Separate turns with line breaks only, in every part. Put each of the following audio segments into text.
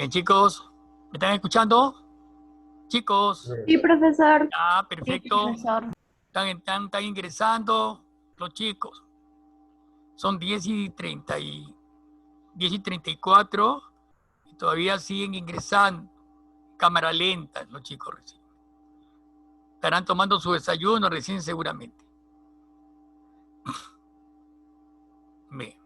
Bien, chicos, ¿me están escuchando? Chicos,
Sí, profesor.
ah,
Sí,
perfecto.
profesor.
Están ingresando los chicos. Son 10:34 y todavía siguen ingresando. Cámara lenta, los chicos recién. Estarán tomando su desayuno recién seguramente. Bien.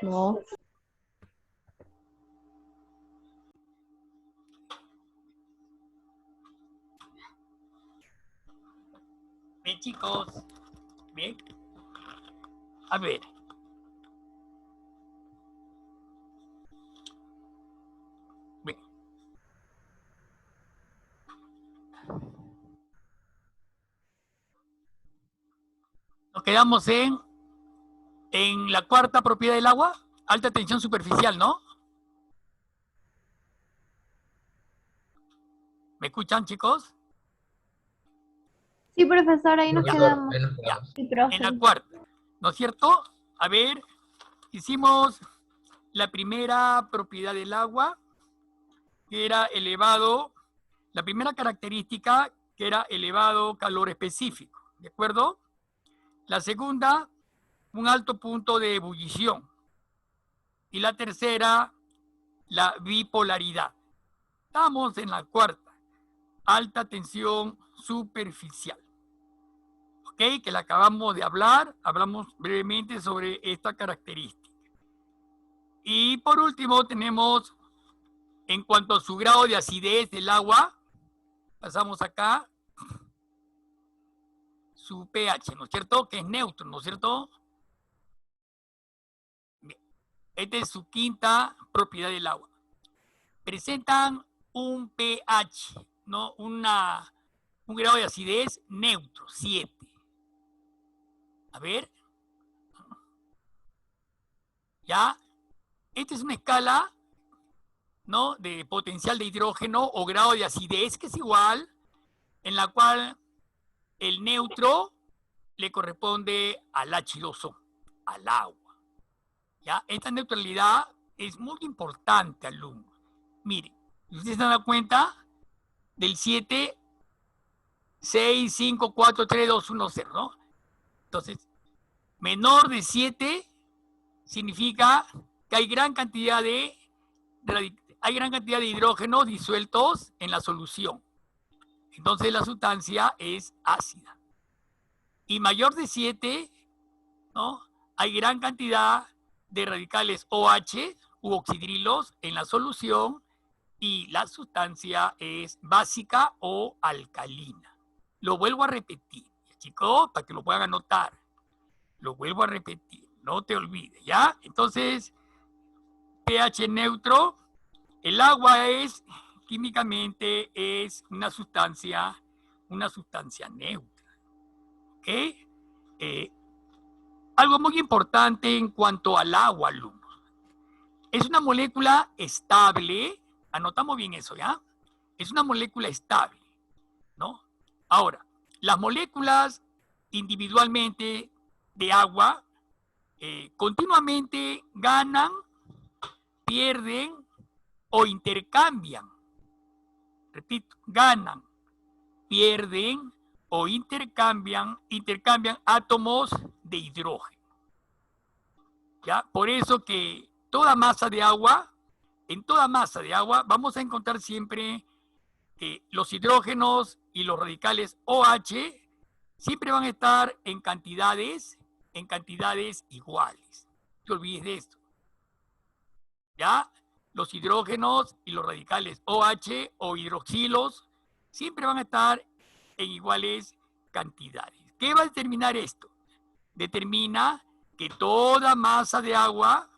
No.
Bien, chicos. Bien. A ver. Bien. Nos quedamos en la cuarta propiedad del agua, alta tensión superficial, ¿no? ¿Me escuchan, chicos?
Sí, profesor, ahí nos
Ya,
quedamos.
Ahí nos
ya.
quedamos.
Sí,
En la
profe.
cuarta, ¿no es cierto? A ver, hicimos la primera propiedad del agua, que era elevado, la primera característica, que era elevado calor específico, ¿de acuerdo? La segunda, un alto punto de ebullición. Y la tercera, la bipolaridad. Estamos en la cuarta, alta tensión superficial. ¿Ok? Que la acabamos de hablar, hablamos brevemente sobre esta característica. Y por último tenemos, en cuanto a su grado de acidez del agua, pasamos acá, su pH, ¿no es cierto? Que es neutro, ¿no es cierto? Bien. Esta es su quinta propiedad del agua. Presentan un pH, ¿no? Un grado de acidez neutro, 7. A ver. ¿Ya? Esta es una escala, ¿no? De potencial de hidrógeno o grado de acidez, que es igual, en la cual el neutro le corresponde al H2O, al agua. ¿Ya? Esta neutralidad es muy importante, alumnos. Miren, ustedes se dan cuenta del 7, 6, 5, 4, 3, 2, 1, 0, ¿no? Entonces, menor de 7 significa que hay gran cantidad de hidrógenos disueltos en la solución. Entonces la sustancia es ácida. Y mayor de 7, ¿no? Hay gran cantidad de radicales OH u oxidrilos en la solución y la sustancia es básica o alcalina. Lo vuelvo a repetir, chicos, para que lo puedan anotar. Lo vuelvo a repetir, no te olvides, ¿ya? Entonces, pH neutro, el agua es, químicamente, es una sustancia neutra, ¿ok? Algo muy importante en cuanto al agua, alumnos. Es una molécula estable, anotamos bien eso, ¿ya? Es una molécula estable, ¿no? Ahora, las moléculas individualmente de agua continuamente ganan, pierden o intercambian. Repito, ganan, pierden o intercambian átomos de hidrógeno. ¿Ya? Por eso que toda masa de agua, en toda masa de agua vamos a encontrar siempre que los hidrógenos y los radicales OH siempre van a estar en cantidades iguales. No te olvides de esto. ¿Ya? Los hidrógenos y los radicales OH o hidroxilos siempre van a estar en iguales cantidades. ¿Qué va a determinar esto? Determina que toda masa de agua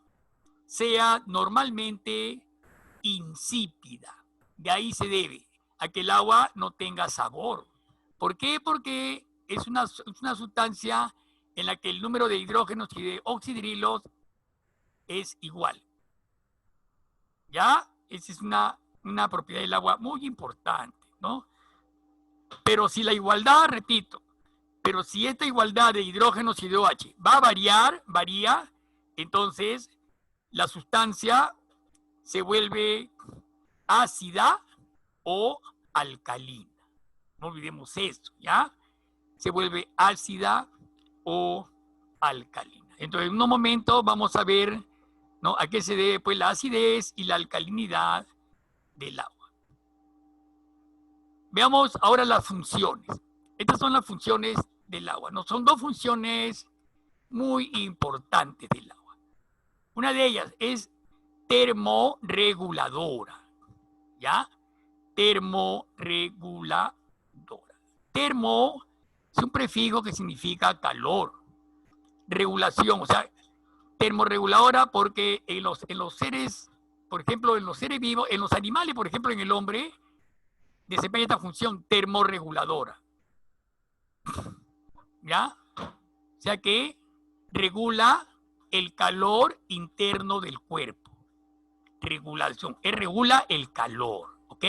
sea normalmente insípida. De ahí se debe a que el agua no tenga sabor. ¿Por qué? Porque es una sustancia en la que el número de hidrógenos y de oxidrilos es igual. ¿Ya? Esa es una propiedad del agua muy importante, ¿no? Pero si la igualdad, repito, pero si esta igualdad de hidrógenos y de OH va a varía, entonces la sustancia se vuelve ácida o alcalina. No olvidemos eso, ¿ya? Se vuelve ácida o alcalina. Entonces, en unos momentos vamos a ver, ¿no?, a qué se debe pues la acidez y la alcalinidad del agua. Veamos ahora las funciones. Estas son las funciones del agua, ¿no? Son dos funciones muy importantes del agua. Una de ellas es termorreguladora, ¿ya? Termorreguladora. Termo es un prefijo que significa calor. Regulación, o sea, termorreguladora porque en los seres, por ejemplo, en los seres vivos, en los animales, por ejemplo, en el hombre, desempeña esta función termorreguladora. ¿Ya? O sea que regula el calor interno del cuerpo. Regulación. Regula el calor, ¿ok?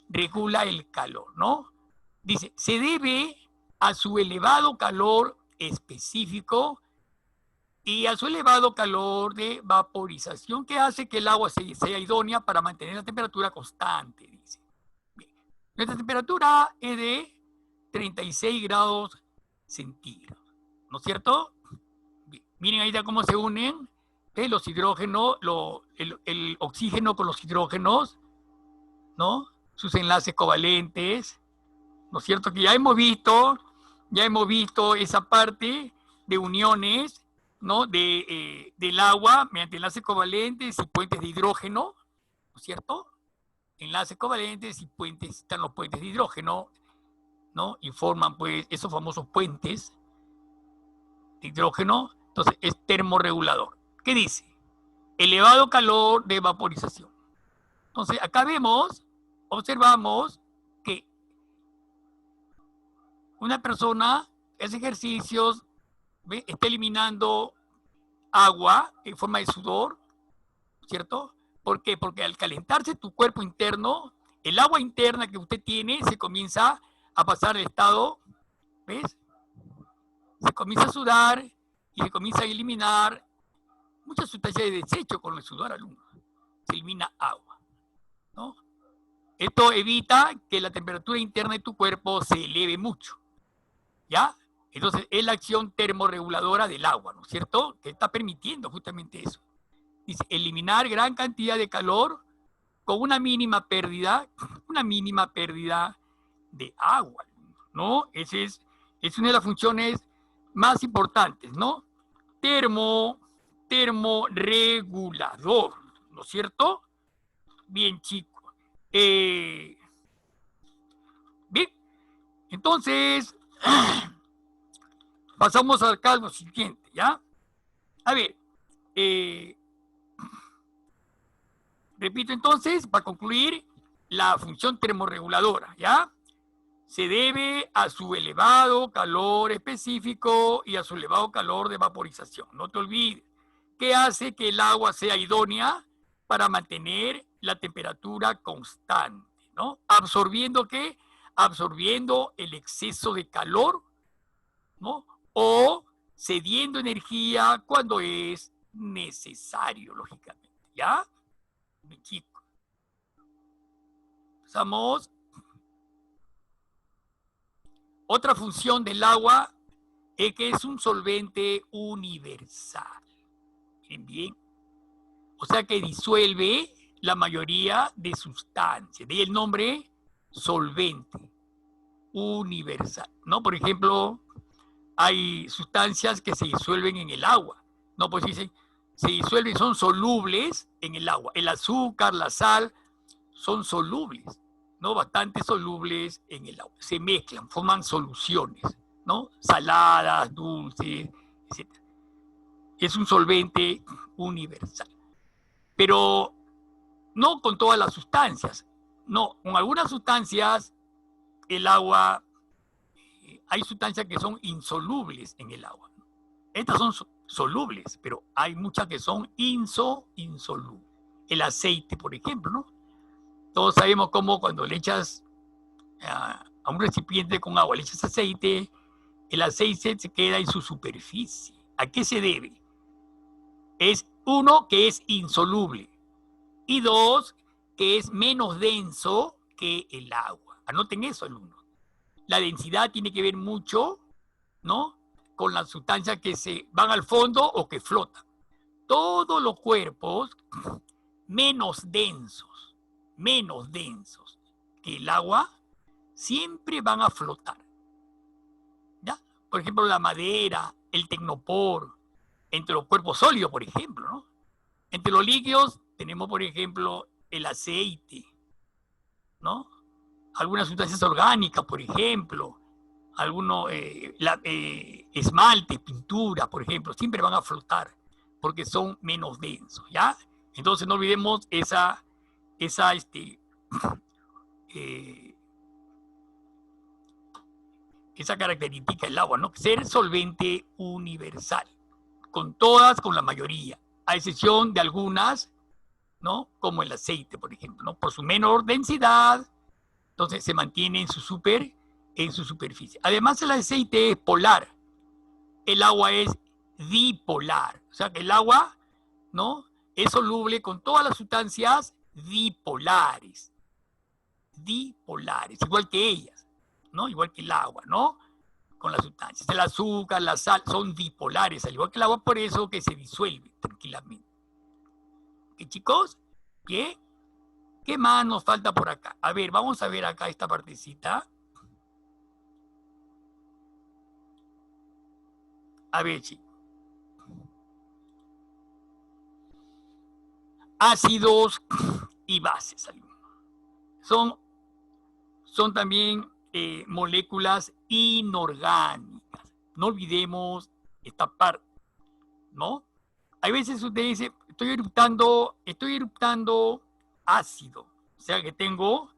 Regula el calor, ¿no? Dice, se debe a su elevado calor específico y a su elevado calor de vaporización que hace que el agua sea idónea para mantener la temperatura constante, dice. Bien. Nuestra temperatura es de 36 grados centígrados, ¿no es cierto? Bien. Miren ahí cómo se unen los hidrógenos, el oxígeno con los hidrógenos, ¿no? Sus enlaces covalentes, ¿no es cierto? Que ya hemos visto esa parte de uniones, ¿no?, del agua mediante enlaces covalentes y puentes de hidrógeno, ¿no es cierto? Enlaces covalentes y puentes, están los puentes de hidrógeno, ¿no? Y forman pues esos famosos puentes de hidrógeno. Entonces es termorregulador. ¿Qué dice? Elevado calor de vaporización. Entonces acá observamos que una persona hace ejercicios, ¿ve?, está eliminando agua en forma de sudor, ¿cierto? ¿Por qué? Porque al calentarse tu cuerpo interno, el agua interna que usted tiene se comienza a pasar de estado, ¿ves? Se comienza a sudar y se comienza a eliminar muchas sustancias de desecho con el sudor alumno. Se elimina agua, ¿no? Esto evita que la temperatura interna de tu cuerpo se eleve mucho, ¿ya? Entonces, es la acción termorreguladora del agua, ¿no es cierto?, que está permitiendo justamente eso. Dice, eliminar gran cantidad de calor con una mínima pérdida de agua, ¿no? Es una de las funciones más importantes, ¿no? Termorregulador, ¿no es cierto? Bien, chicos. Bien, entonces, pasamos acá a lo siguiente, ¿ya? A ver, repito entonces, para concluir, la función termorreguladora, ¿ya? Se debe a su elevado calor específico y a su elevado calor de vaporización. No te olvides, que hace que el agua sea idónea para mantener la temperatura constante, ¿no? ¿Absorbiendo qué? Absorbiendo el exceso de calor, ¿no? O cediendo energía cuando es necesario, lógicamente. ¿Ya? Mi chico. Pasamos. Otra función del agua es que es un solvente universal. Miren bien. O sea que disuelve la mayoría de sustancias. De ahí el nombre solvente universal, ¿no? Por ejemplo, hay sustancias que se disuelven en el agua, ¿no? Pues dicen, se disuelven, son solubles en el agua. El azúcar, la sal, son solubles, ¿no? Bastante solubles en el agua. Se mezclan, forman soluciones, ¿no? Saladas, dulces, etc. Es un solvente universal. Pero no con todas las sustancias, no, con algunas sustancias el agua, hay sustancias que son insolubles en el agua. Estas son solubles, pero hay muchas que son insolubles. El aceite, por ejemplo, ¿no? Todos sabemos cómo cuando le echas a un recipiente con agua, le echas aceite, el aceite se queda en su superficie. ¿A qué se debe? Es uno, que es insoluble, y dos, que es menos denso que el agua. Anoten eso, alumnos. La densidad tiene que ver mucho, ¿no?, con las sustancias que se van al fondo o que flotan. Todos los cuerpos menos densos que el agua, siempre van a flotar. ¿Ya? Por ejemplo, la madera, el tecnopor, entre los cuerpos sólidos, por ejemplo, ¿no? Entre los líquidos tenemos, por ejemplo, el aceite, ¿no? Algunas sustancias orgánicas, por ejemplo, algunos esmalte, pintura, por ejemplo, siempre van a flotar porque son menos densos, ¿ya? Entonces no olvidemos esa característica del agua, ¿no? Ser solvente universal, con todas, con la mayoría, a excepción de algunas, ¿no? Como el aceite, por ejemplo, ¿no? Por su menor densidad, entonces se mantiene en su superficie. Además, el aceite es polar, el agua es dipolar, o sea que el agua, ¿no?, es soluble con todas las sustancias dipolares, igual que ellas, ¿no? Igual que el agua, ¿no? Con las sustancias. El azúcar, la sal, son dipolares, al igual que el agua, por eso que se disuelve tranquilamente. ¿Qué, chicos? ¿Qué? ¿Qué más nos falta por acá? A ver, vamos a ver acá esta partecita. A ver, chicos. Ácidos y bases. Son también moléculas inorgánicas. No olvidemos esta parte, ¿no? Hay veces usted dice, estoy eructando ácido. O sea que tengo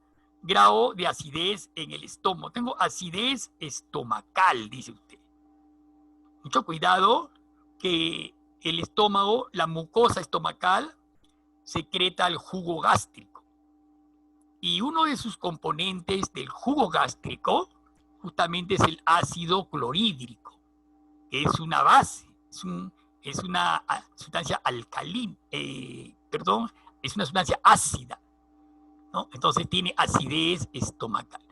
grado de acidez en el estómago. Tengo acidez estomacal, dice usted. Mucho cuidado que el estómago, la mucosa estomacal, secreta el jugo gástrico. Y uno de sus componentes del jugo gástrico justamente es el ácido clorhídrico, que es una base, es una sustancia alcalina, es una sustancia ácida, ¿no? Entonces tiene acidez estomacal.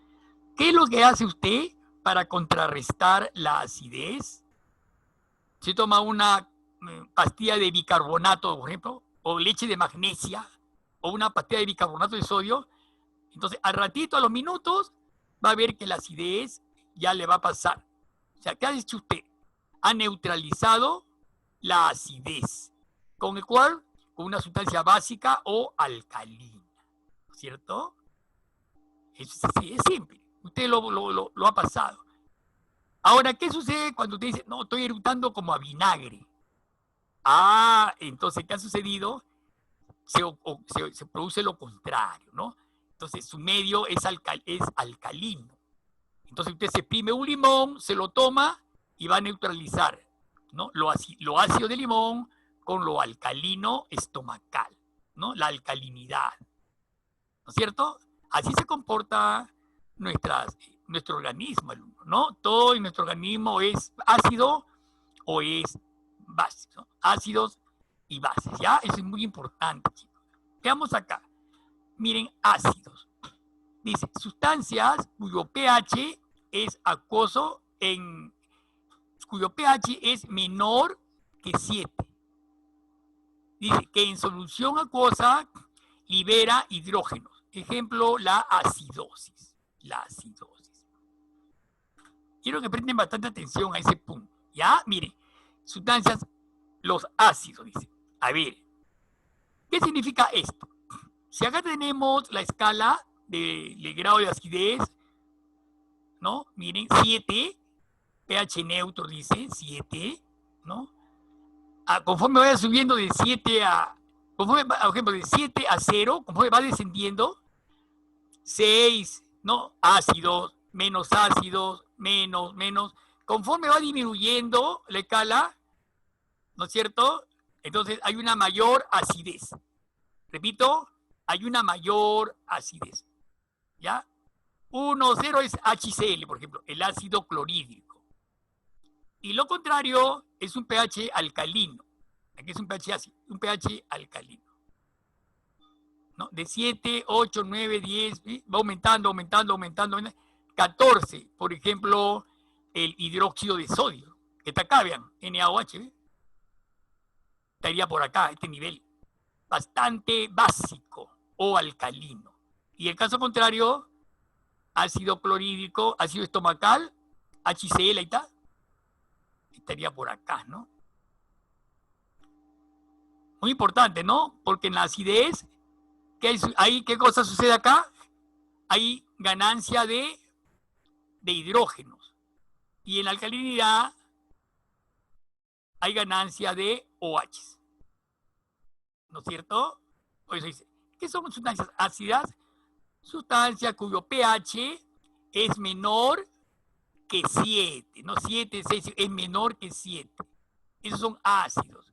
¿Qué es lo que hace usted para contrarrestar la acidez? Se toma una pastilla de bicarbonato, por ejemplo, o leche de magnesia, o una pastilla de bicarbonato de sodio. Entonces, al ratito, a los minutos, va a ver que la acidez ya le va a pasar. O sea, ¿qué ha hecho usted? Ha neutralizado la acidez. ¿Con el cual? Con una sustancia básica o alcalina. ¿Cierto? Es simple. Usted lo ha pasado. Ahora, ¿qué sucede cuando usted dice, no, estoy eructando como a vinagre? Entonces, ¿qué ha sucedido? Se produce lo contrario, ¿no? Entonces, su medio es alcalino. Entonces, usted se exprime un limón, se lo toma y va a neutralizar, ¿no?, lo ácido del limón con lo alcalino estomacal, ¿no? La alcalinidad, ¿no es cierto? Así se comportan nuestras nuestro organismo, alumno, ¿no? Todo en nuestro organismo es ácido o es básico, ¿no? Ácidos y bases, ¿ya? Eso es muy importante, chicos. Veamos acá. Miren, ácidos. Dice, sustancias cuyo pH es acuoso, cuyo pH es menor que 7. Dice que en solución acuosa libera hidrógenos. Ejemplo, la acidosis. La acidosis. Quiero que presten bastante atención a ese punto. ¿Ya? Miren, sustancias, los ácidos, dice. A ver, ¿qué significa esto? Si acá tenemos la escala del grado de acidez, ¿no? Miren, 7, pH neutro dice, 7, ¿no? Conforme vaya subiendo de 7 a, conforme, por ejemplo, de 7 a 0, conforme va descendiendo, 6, ¿no? Ácidos, menos, menos. Conforme va disminuyendo la escala, ¿no es cierto? Entonces hay una mayor acidez. Repito, hay una mayor acidez. ¿Ya? 1, 0 es HCl, por ejemplo, el ácido clorhídrico. Y lo contrario es un pH alcalino. Aquí es un pH ácido, un pH alcalino. ¿No? De 7, 8, 9, 10, va aumentando. 14, por ejemplo, el hidróxido de sodio, que está acá, vean, NaOH, estaría por acá, este nivel, bastante básico o alcalino. Y el caso contrario, ácido clorhídrico, ácido estomacal, HCl, ahí está, estaría por acá, ¿no? Muy importante, ¿no? Porque en la acidez, ¿qué cosa sucede acá? Hay ganancia de hidrógenos. Y en la alcalinidad hay ganancia de OH. ¿No es cierto? Por eso dice, ¿qué son sustancias ácidas? Sustancia cuyo pH es menor que 7, no 7, 6, es menor que 7. Esos son ácidos.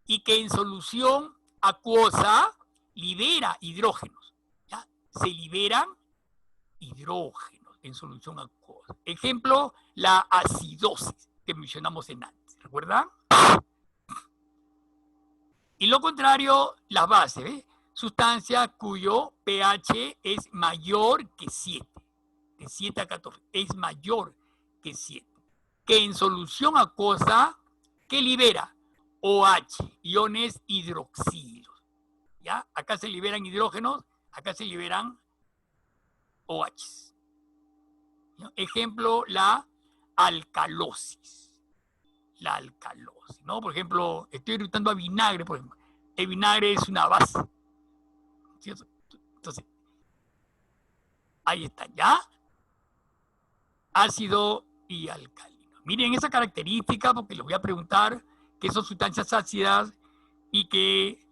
Y que en solución acuosa libera hidrógenos. ¿Ya? Se liberan hidrógenos en solución acuosa. Ejemplo, la acidosis que mencionamos en antes. ¿Recuerdan? Y lo contrario, las bases. ¿Ves? Sustancia cuyo pH es mayor que 7. De 7 a 14. Es mayor que 7. Que en solución acuosa, ¿qué libera? OH, iones hidroxilos. ¿Ya? Acá se liberan hidrógenos, acá se liberan OH. ¿Ya? Ejemplo, la alcalosis. La alcalosis, ¿no? Por ejemplo, estoy irritando a vinagre, por ejemplo. El vinagre es una base. ¿Cierto? Entonces, ahí está, ¿ya? Ácido y alcalino. Miren esa característica, porque les voy a preguntar qué son sustancias ácidas y qué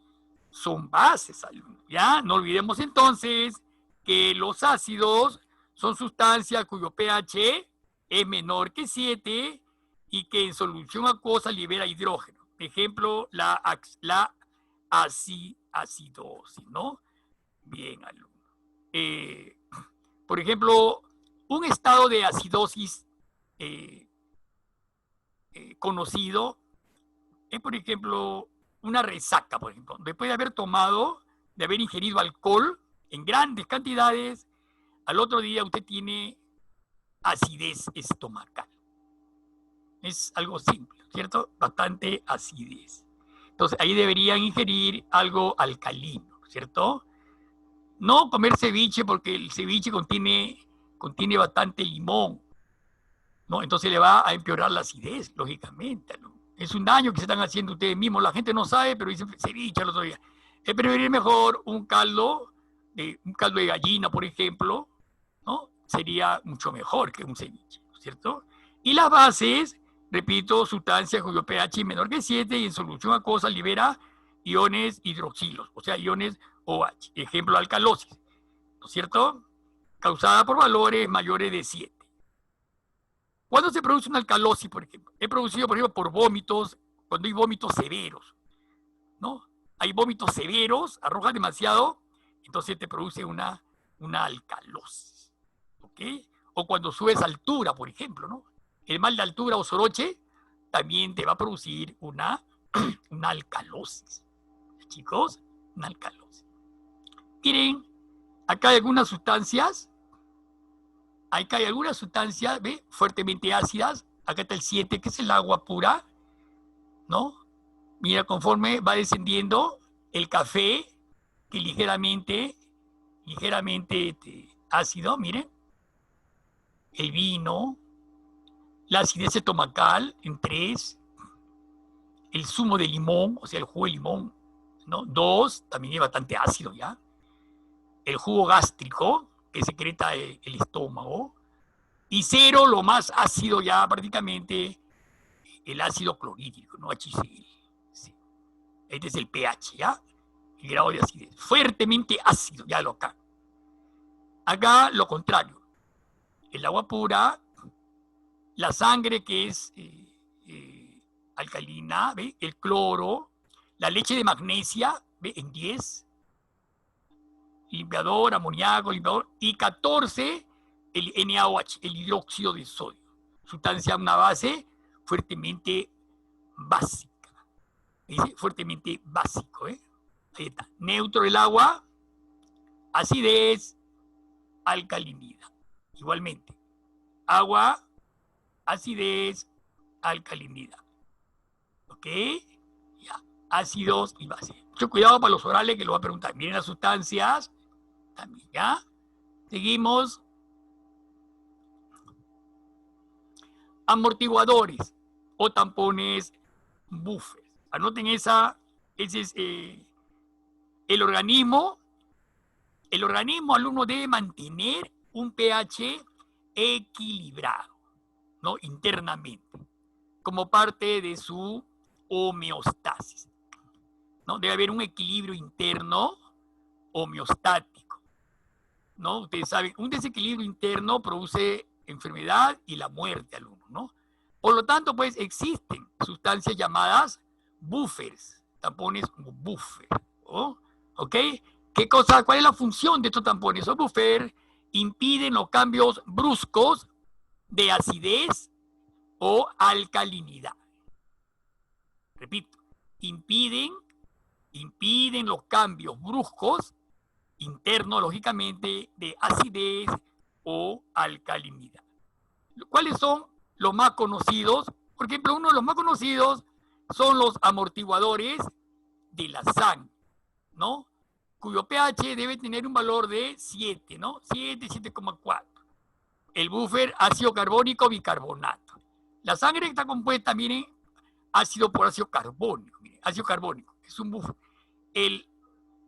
son bases, ¿ya? No olvidemos entonces que los ácidos son sustancias cuyo pH es menor que 7 y que en solución acuosa libera hidrógeno. Ejemplo, la acidosis, ¿no? Bien, alumno. Por ejemplo, un estado de acidosis conocido es, por ejemplo, una resaca, por ejemplo. Después de haber tomado, de haber ingerido alcohol en grandes cantidades, al otro día usted tiene acidez estomacal. Es algo simple, ¿cierto? Bastante acidez. Entonces, ahí deberían ingerir algo alcalino, ¿cierto? No comer ceviche porque el ceviche contiene bastante limón, ¿no? Entonces le va a empeorar la acidez, lógicamente, ¿no? Es un daño que se están haciendo ustedes mismos. La gente no sabe, pero dice ceviche al otro día. Es preferir mejor un caldo de gallina, por ejemplo, ¿no? Sería mucho mejor que un ceviche, ¿cierto? Y las bases, repito, sustancias cuyo pH es menor que 7 y en solución acuosa libera iones hidroxilos, o sea, iones OH. Ejemplo, alcalosis, ¿no es cierto? Causada por valores mayores de 7. ¿Cuándo se produce una alcalosis, por ejemplo? Es producido, por ejemplo, por vómitos, cuando hay vómitos severos, ¿no? Hay vómitos severos, arrojas demasiado, entonces te produce una alcalosis, ¿ok? o cuando subes altura, por ejemplo, ¿no? El mal de altura o soroche también te va a producir una alcalosis. Chicos, una alcalosis. Miren, acá hay algunas sustancias, ¿ve? Fuertemente ácidas. Acá está el 7, que es el agua pura, ¿no? Mira, conforme va descendiendo el café, que ligeramente ácido, miren, el vino, la acidez estomacal en 3, el zumo de limón, o sea, el jugo de limón, ¿no? 2, también es bastante ácido ya. El jugo gástrico, que secreta el estómago. Y 0, lo más ácido ya prácticamente, el ácido clorhídrico, ¿no? HCl. Sí. Este es el pH, ¿ya? El grado de acidez. Fuertemente ácido, ya lo acá. Acá lo contrario. El agua pura, la sangre que es alcalina, ¿ve? El cloro, la leche de magnesia, ¿ve? En 10, limpiador, amoníaco, limpiador, y 14, el NaOH, el hidróxido de sodio, sustancia, una base fuertemente básica. Dice fuertemente básico, ¿eh? Ahí está. Neutro el agua, acidez, alcalinidad. Igualmente, agua, acidez, alcalinidad. ¿Ok? Ya. Ácidos y bases. Mucho cuidado para los orales que lo va a preguntar. Miren las sustancias. También, ¿ya? Seguimos. Amortiguadores o tampones buffers. Anoten esa. Ese es el organismo. El organismo alumno debe mantener un pH equilibrado, ¿no? Internamente, como parte de su homeostasis, ¿no? Debe haber un equilibrio interno homeostático, ¿no? Ustedes saben, un desequilibrio interno produce enfermedad y la muerte al uno, ¿no? Por lo tanto, pues existen sustancias llamadas buffers, tampones como buffer, ¿no? ¿Ok? ¿Qué cosa? ¿Cuál es la función de estos tampones? Los buffers impiden los cambios bruscos de acidez o alcalinidad. Repito, impiden los cambios bruscos internos, lógicamente, de acidez o alcalinidad. ¿Cuáles son los más conocidos? Por ejemplo, uno de los más conocidos son los amortiguadores de la sangre, ¿no? Cuyo pH debe tener un valor de 7, ¿no? 7, 7,4. El buffer ácido carbónico bicarbonato. La sangre está compuesta, miren, ácido por ácido carbónico. Miren, ácido carbónico, es un buffer. El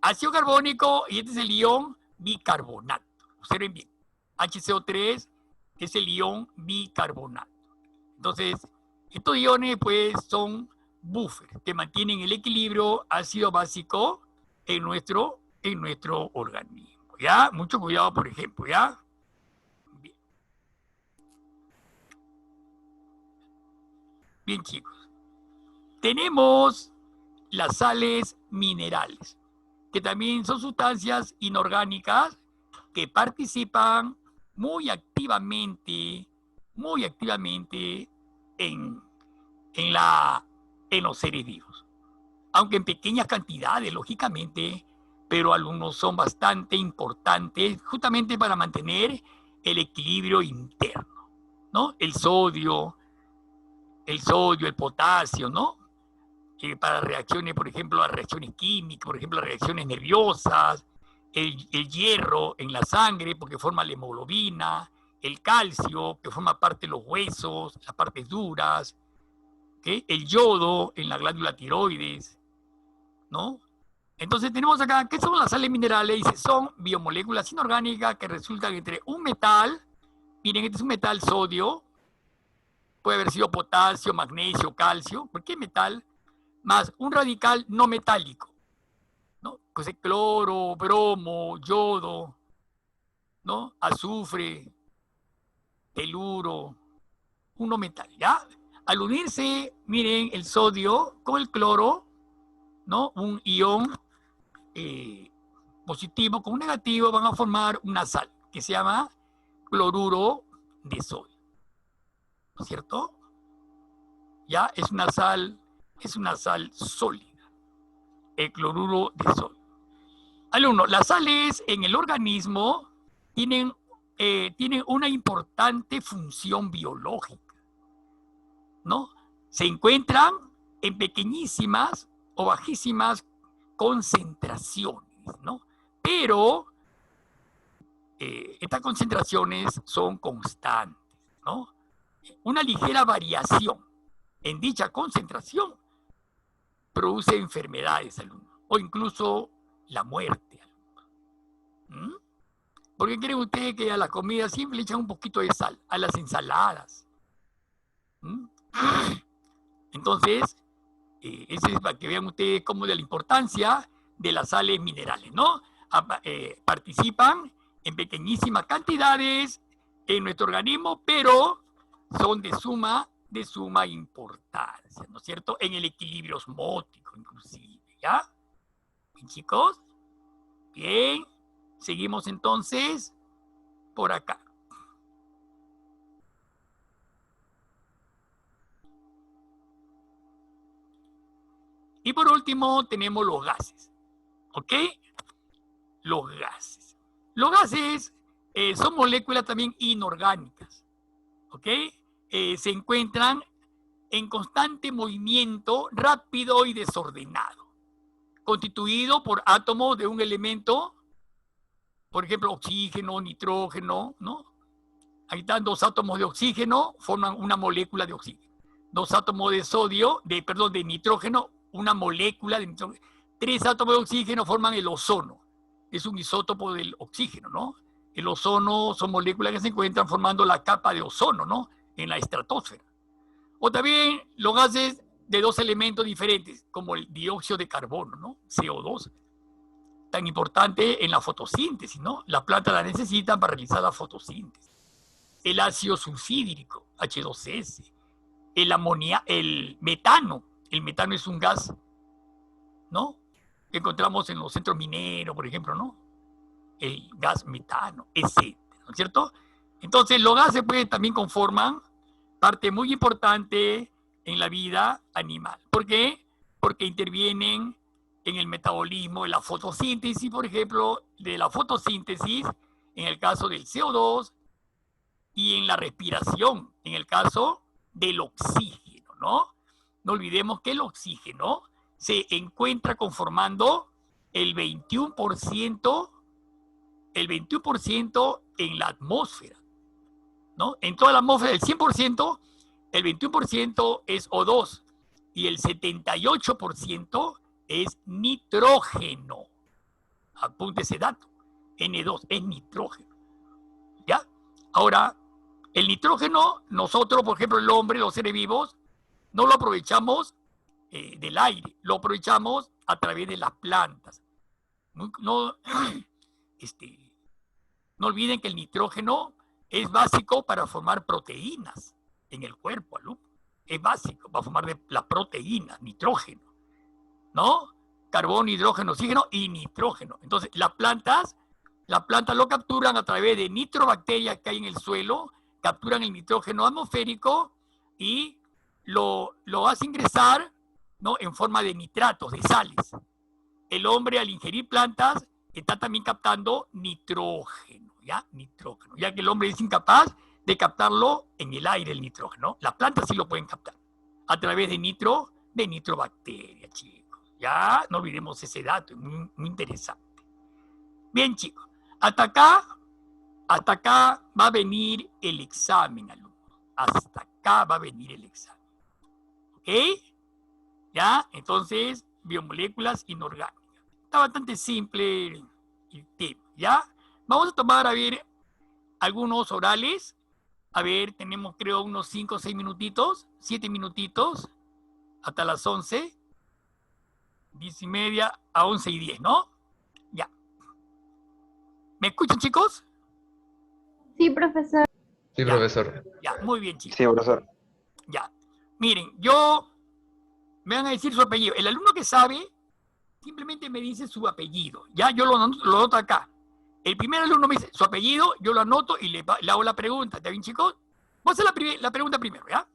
ácido carbónico, y este es el ion bicarbonato. Observen bien. HCO3 es el ion bicarbonato. Entonces, estos iones, pues, son buffers que mantienen el equilibrio ácido básico en nuestro organismo. ¿Ya? Mucho cuidado, por ejemplo, ¿ya? Bien. Bien, chicos. Tenemos las sales minerales, que también son sustancias inorgánicas que participan muy activamente en los seres vivos. Aunque en pequeñas cantidades, lógicamente, pero algunos son bastante importantes justamente para mantener el equilibrio interno, ¿no? El sodio, el potasio, ¿no? Para reacciones, por ejemplo, las reacciones químicas, por ejemplo, las reacciones nerviosas, el hierro en la sangre porque forma la hemoglobina, el calcio que forma parte de los huesos, las partes duras, ¿okay? El yodo en la glándula tiroides, ¿no? Entonces tenemos acá, ¿qué son las sales minerales? Dice, son biomoléculas inorgánicas que resultan entre un metal, miren, este es un metal sodio, puede haber sido potasio, magnesio, calcio, ¿por qué metal? Más un radical no metálico, ¿no? Pues cloro, bromo, yodo, ¿no? Azufre, teluro, un no metal, ¿ya? Al unirse, miren, el sodio con el cloro, ¿no? Un ion positivo con un negativo van a formar una sal que se llama cloruro de sodio. ¿No es cierto? Ya es una sal sólida, el cloruro de sodio. Alumno, las sales en el organismo tienen una importante función biológica, ¿no? Se encuentran en pequeñísimas o bajísimas concentraciones, ¿no? Pero estas concentraciones son constantes, ¿no? Una ligera variación en dicha concentración produce enfermedades, alumno, o incluso la muerte. ¿Mm? ¿Por qué creen ustedes que a la comida siempre le echan un poquito de sal? A las ensaladas. ¿Mm? Entonces, eso es para que vean ustedes cómo de la importancia de las sales minerales, ¿no? Participan en pequeñísimas cantidades en nuestro organismo, pero son de suma importancia, ¿no es cierto? En el equilibrio osmótico, inclusive, ¿ya? Bien, chicos. Bien. Seguimos entonces por acá. Y por último tenemos los gases, ¿ok? Los gases. Los gases son moléculas también inorgánicas, ¿ok? Se encuentran en constante movimiento rápido y desordenado, constituido por átomos de un elemento, por ejemplo, oxígeno, nitrógeno, ¿no? Ahí están dos átomos de oxígeno, forman una molécula de oxígeno. Dos átomos de sodio, de nitrógeno, una molécula de nitrógeno. Tres átomos de oxígeno forman el ozono. Es un isótopo del oxígeno, ¿no? El ozono son moléculas que se encuentran formando la capa de ozono, ¿no? En la estratosfera. O también los gases de dos elementos diferentes, como el dióxido de carbono, ¿no? CO2, tan importante en la fotosíntesis, ¿no? Las plantas la necesitan para realizar la fotosíntesis. El ácido sulfídrico, H2S, el metano. El metano es un gas, ¿no? Que encontramos en los centros mineros, por ejemplo, ¿no? El gas metano, etc. ¿No es cierto? Entonces, los gases pues, también conforman parte muy importante en la vida animal. ¿Por qué? Porque intervienen en el metabolismo, en la fotosíntesis, por ejemplo, de la fotosíntesis, en el caso del CO2, y en la respiración, en el caso del oxígeno, ¿no? No olvidemos que el oxígeno se encuentra conformando el 21% en la atmósfera, ¿no? En toda la atmósfera, el 100%, el 21% es O2 y el 78% es nitrógeno. Apunte ese dato. N2 es nitrógeno. ¿Ya? Ahora, el nitrógeno, nosotros, por ejemplo, el hombre, los seres vivos, no lo aprovechamos del aire, lo aprovechamos a través de las plantas. No olviden que el nitrógeno es básico para formar proteínas en el cuerpo, alumno. Es básico para formar las proteínas, nitrógeno, ¿no? Carbono, hidrógeno, oxígeno y nitrógeno. Entonces, las plantas lo capturan a través de nitrobacterias que hay en el suelo, capturan el nitrógeno atmosférico y lo hace ingresar, ¿no? En forma de nitratos, de sales. El hombre al ingerir plantas está también captando nitrógeno, ¿ya? Nitrógeno, ya que el hombre es incapaz de captarlo en el aire, el nitrógeno. Las plantas sí lo pueden captar a través de nitrobacterias, chicos. Ya, no olvidemos ese dato, es muy, muy interesante. Bien, chicos, hasta acá va a venir el examen, alumnos. Hasta acá va a venir el examen. ¿Ok? ¿Ya? Entonces, biomoléculas inorgánicas. Está bastante simple el tema, ¿ya? Vamos a tomar, a ver, algunos orales. A ver, tenemos creo unos 5 o 6 minutitos, 7 minutitos, hasta las 11, 10:30 a 11:10, ¿no? Ya. ¿Me escuchan, chicos?
Sí, profesor.
Sí,
Ya.
profesor.
Ya, muy bien, chicos.
Sí, profesor.
Ya. Miren, me van a decir su apellido. El alumno que sabe, simplemente me dice su apellido. Ya, yo lo noto acá. El primer alumno me dice su apellido, yo lo anoto y le hago la pregunta. ¿Está bien, chicos? Voy a hacer la pregunta primero, ¿ya?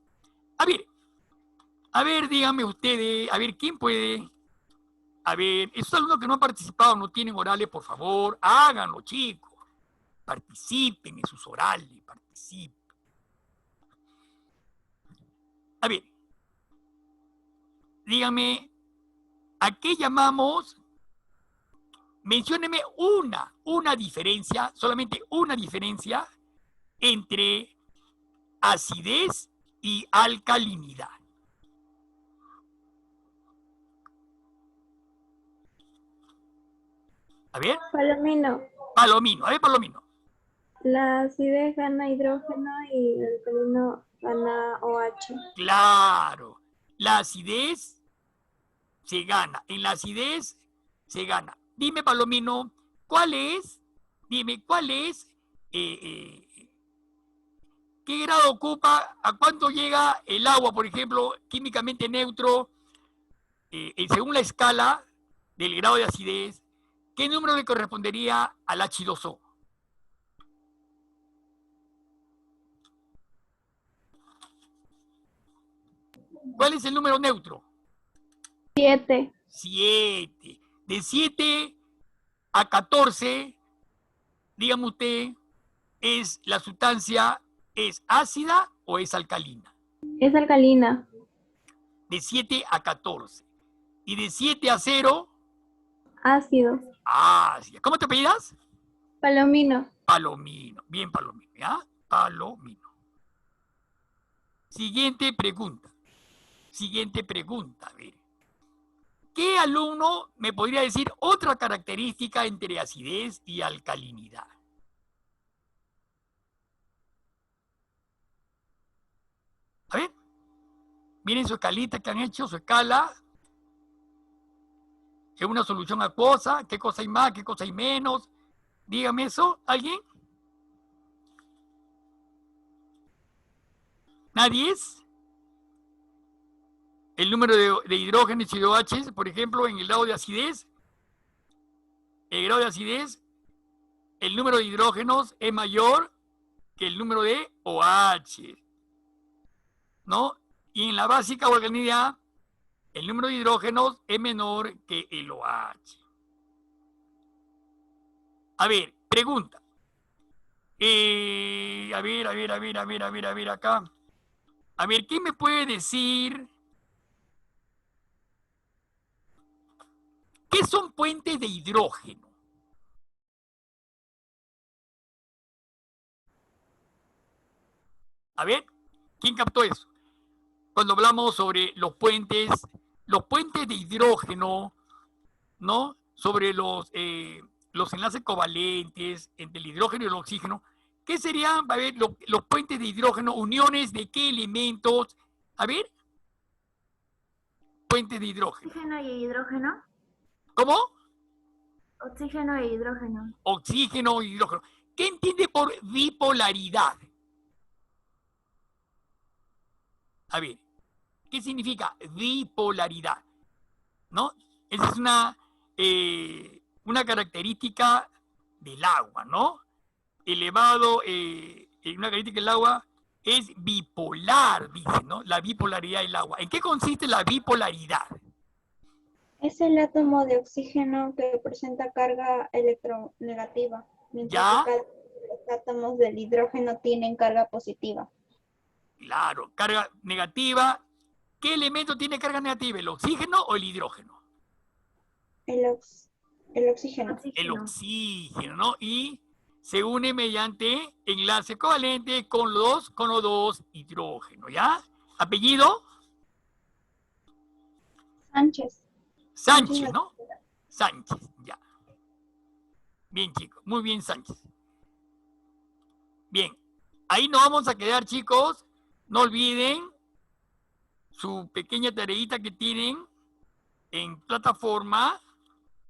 A ver, díganme ustedes, a ver, ¿quién puede? A ver, esos alumnos que no han participado, no tienen orales, por favor, háganlo, chicos. Participen en sus orales, participen. A ver, díganme, ¿a qué llamamos? Mencióneme una diferencia, solamente una diferencia entre acidez y alcalinidad. A ver.
Palomino.
Palomino, a ver, Palomino.
La acidez gana hidrógeno y el alcalino gana OH.
Claro, la acidez se gana, en la acidez se gana. Dime, Palomino, ¿cuál es, qué grado ocupa, a cuánto llega el agua, por ejemplo, químicamente neutro, según la escala del grado de acidez, qué número le correspondería al H2O? ¿Cuál es el número neutro?
7.
7. De 7 a 14, dígame usted, ¿la sustancia es ácida o es alcalina?
Es alcalina.
De 7 a 14. Y de 7 a 0,
Ácido.
ácida. ¿Cómo te apellidas?
Palomino.
Palomino. Bien, Palomino. ¿Ya? Palomino. Siguiente pregunta. A ver. ¿Qué alumno me podría decir otra característica entre acidez y alcalinidad? A ver. Miren su escalita que han hecho, su escala. ¿Es una solución acuosa? ¿Qué cosa hay más? ¿Qué cosa hay menos? Dígame eso. ¿Alguien? ¿Nadie es? El número de hidrógenos y de OH, por ejemplo, en el grado de acidez. El grado de acidez, el número de hidrógenos es mayor que el número de OH. ¿No? Y en la básica o alcalinidad, el número de hidrógenos es menor que el OH. A ver, pregunta. A ver, acá. A ver, ¿quién me puede decir qué son puentes de hidrógeno? A ver, ¿quién captó eso? Cuando hablamos sobre los puentes de hidrógeno, ¿no? Sobre los enlaces covalentes entre el hidrógeno y el oxígeno, ¿qué serían, a ver, los puentes de hidrógeno, uniones de qué elementos? A ver, puentes de hidrógeno.
Oxígeno y hidrógeno.
¿Cómo?
Oxígeno e hidrógeno.
Oxígeno y hidrógeno. ¿Qué entiende por bipolaridad? A ver, ¿qué significa bipolaridad? ¿No? Esa es una característica del agua, ¿no? Una característica del agua es bipolar, dice, ¿no? La bipolaridad del agua. ¿En qué consiste la bipolaridad?
Es el átomo de oxígeno que presenta carga electronegativa, mientras que los átomos del hidrógeno tienen carga positiva.
Claro, carga negativa. ¿Qué elemento tiene carga negativa? ¿El oxígeno o el hidrógeno?
El oxígeno.
El oxígeno, ¿no? Y se une mediante enlace covalente con los dos hidrógenos, ¿ya? ¿Apellido? Sánchez, ¿no? Sánchez, ya. Bien, chicos, muy bien, Sánchez. Bien, ahí nos vamos a quedar, chicos. No olviden su pequeña tareita que tienen en plataforma.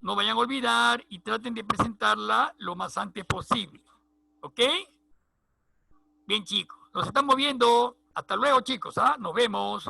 No vayan a olvidar y traten de presentarla lo más antes posible. ¿Ok? Bien, chicos. Nos estamos viendo. Hasta luego, chicos. Nos vemos.